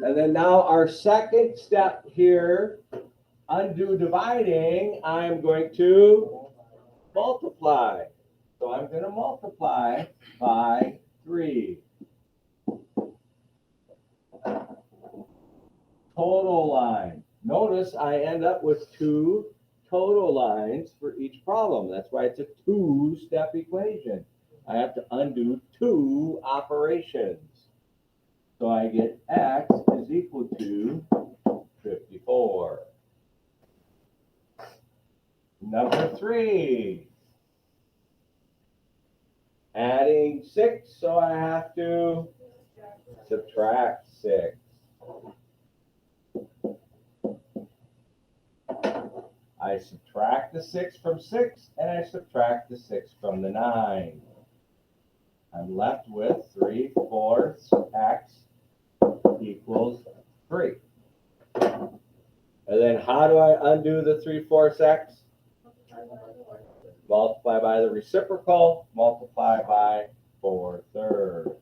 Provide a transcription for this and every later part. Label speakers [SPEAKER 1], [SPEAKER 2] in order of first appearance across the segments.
[SPEAKER 1] And then now our second step here, undo dividing, I'm going to multiply. So I'm going to multiply by 3. Total line. Notice I end up with 2 total lines for each problem. That's why it's a 2-step equation. I have to undo 2 operations. So I get x is equal to 54. Number 3. Adding 6, so I have to subtract 6. I subtract the 6 from 6, and I subtract the 6 from the 9. I'm left with 3/4 x equals 3. And then how do I undo the 3/4 x? Multiply by the reciprocal, multiply by 4/3.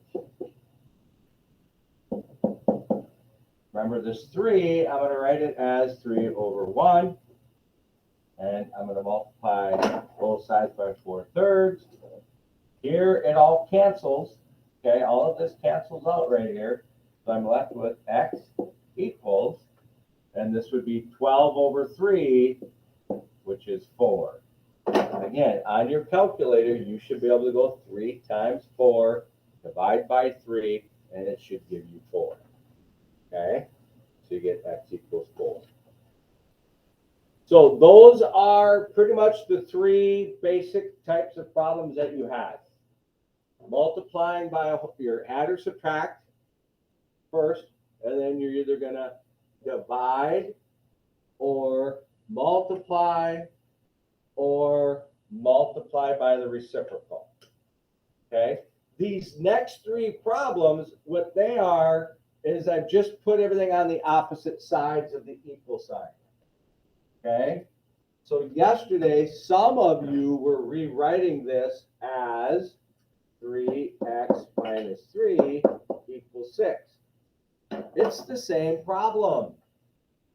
[SPEAKER 1] Remember this 3, I'm going to write it as 3/1. And I'm going to multiply both sides by 4/3. Here it all cancels. Okay, all of this cancels out right here. So I'm left with x equals, and this would be 12/3, which is 4. Again, on your calculator, you should be able to go 3 times 4, divide by 3, and it should give you 4. Okay, so you get x equals 4. So those are pretty much the 3 basic types of problems that you have. Multiplying by your add or subtract first, and then you're either going to divide or multiply by the reciprocal. Okay? These next 3 problems, what they are is I've just put everything on the opposite sides of the equal sign. Okay? So yesterday, some of you were rewriting this as 3x minus 3 equals 6. It's the same problem.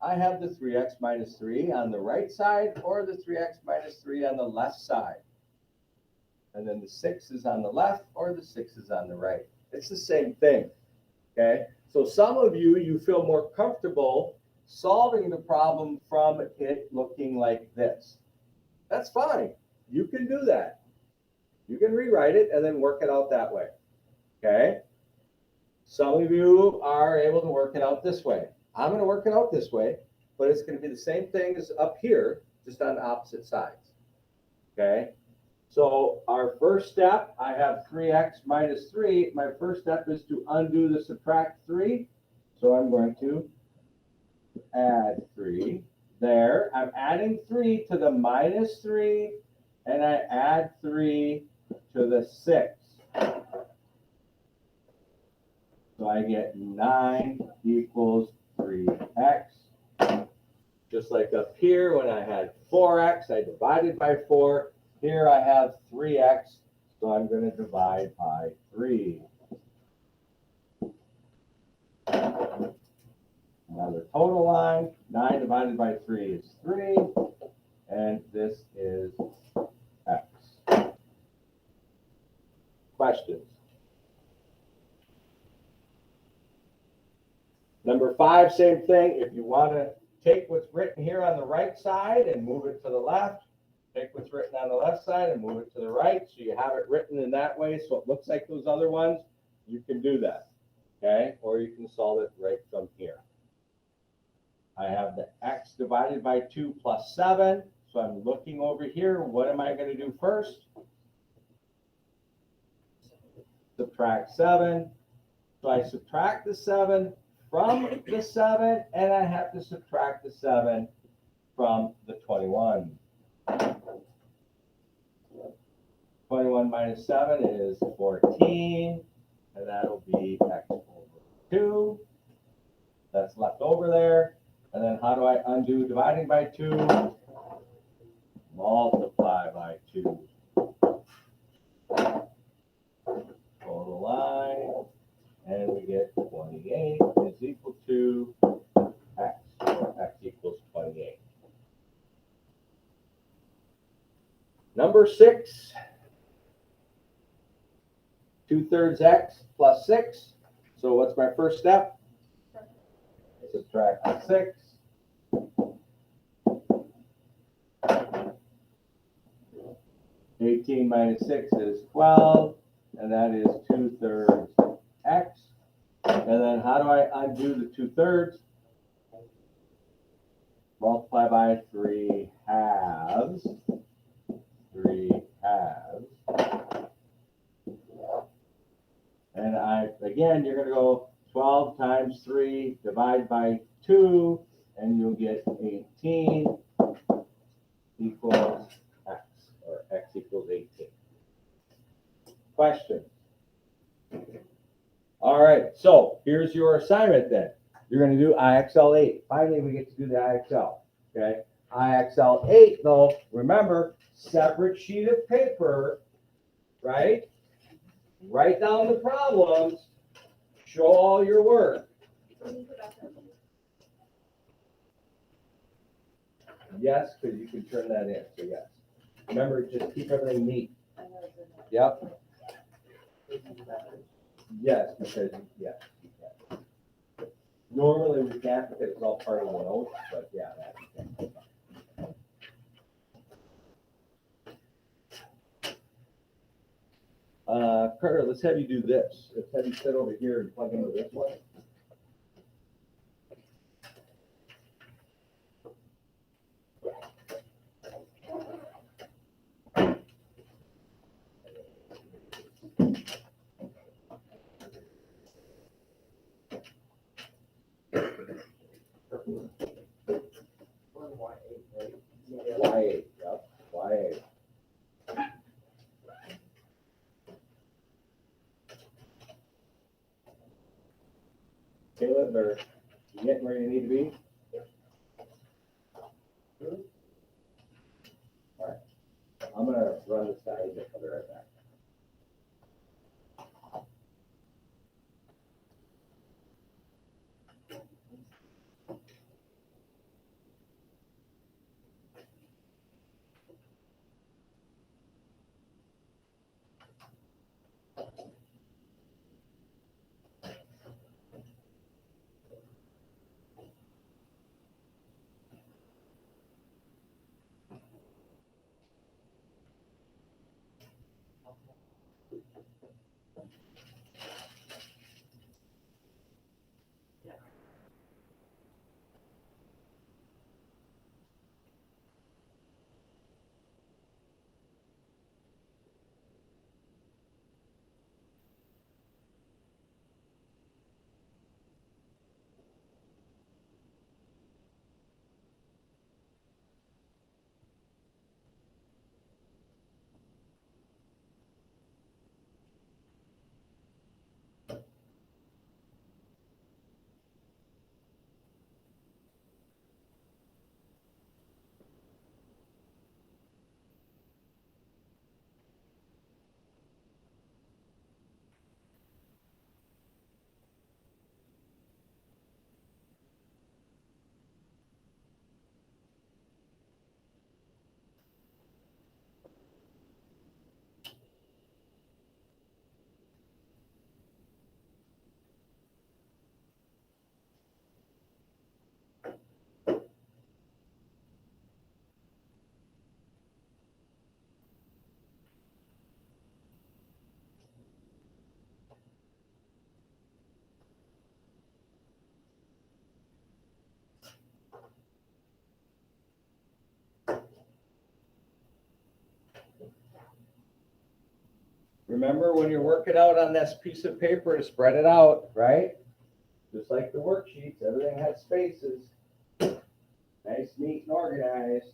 [SPEAKER 1] I have the 3x minus 3 on the right side or the 3x minus 3 on the left side. And then the 6 is on the left or the 6 is on the right. It's the same thing. Okay? So some of you, you feel more comfortable solving the problem from it looking like this. That's fine. You can do that. You can rewrite it and then work it out that way. Okay? Some of you are able to work it out this way. I'm going to work it out this way, but it's going to be the same thing as up here, just on the opposite sides. Okay? So our first step, I have 3x minus 3. My first step is to undo the subtract 3. So I'm going to add 3 there. I'm adding 3 to the minus 3, and I add 3 to the 6. So I get 9 equals 3x. Just like up here, when I had 4x, I divided by 4. Here I have 3x, so I'm going to divide by 3. Another total line, 9 divided by 3 is 3, and this is x. Questions? Number 5, same thing. If you want to take what's written here on the right side and move it to the left, take what's written on the left side and move it to the right, so you have it written in that way so it looks like those other ones, you can do that. Okay? Or you can solve it right from here. I have the x divided by 2 plus 7. So I'm looking over here. What am I going to do first? Subtract 7. So I subtract the 7 from the 7, and I have to subtract the 7 from the 21. 21 minus 7 is 14, and that'll be x over 2. That's left over there. And then how do I undo dividing by 2? Multiply by 2. Total line. And we get 28 is equal to 2 x, or x equals 28. Number 6, 2/3 x plus 6. So what's my first step? Subtract the 6. (18 minus 6 is 12, and that is 2/3 x. And then how do I undo the 2/3? Multiply by 3 halves. 3 halves. And again, you're going to go 12 times 3, divide by 2, and you'll get 18 equals x, or x equals 18. Question. All right, so here's your assignment then. You're going to do IXL 8. Finally, we get to do the IXL, okay? IXL 8, though, remember, separate sheet of paper, right? Write down the problems, show all your work. Yes, because you can turn that in, so yes. Remember, just keep everything neat. Yep. Yes, because, yes, you can. Normally we can't because it's all part of the notes, but yeah, that you can. Carter, let's have you do this. Let's have you sit over here and plug into this one. Y8, yep, Y8. Caleb, are you getting where you need to be? All right. I'm going to run this guy and I'll be right back. Remember when you're working out on this piece of paper to spread it out, right? Just like the worksheets, everything has spaces. Nice, neat, and organized.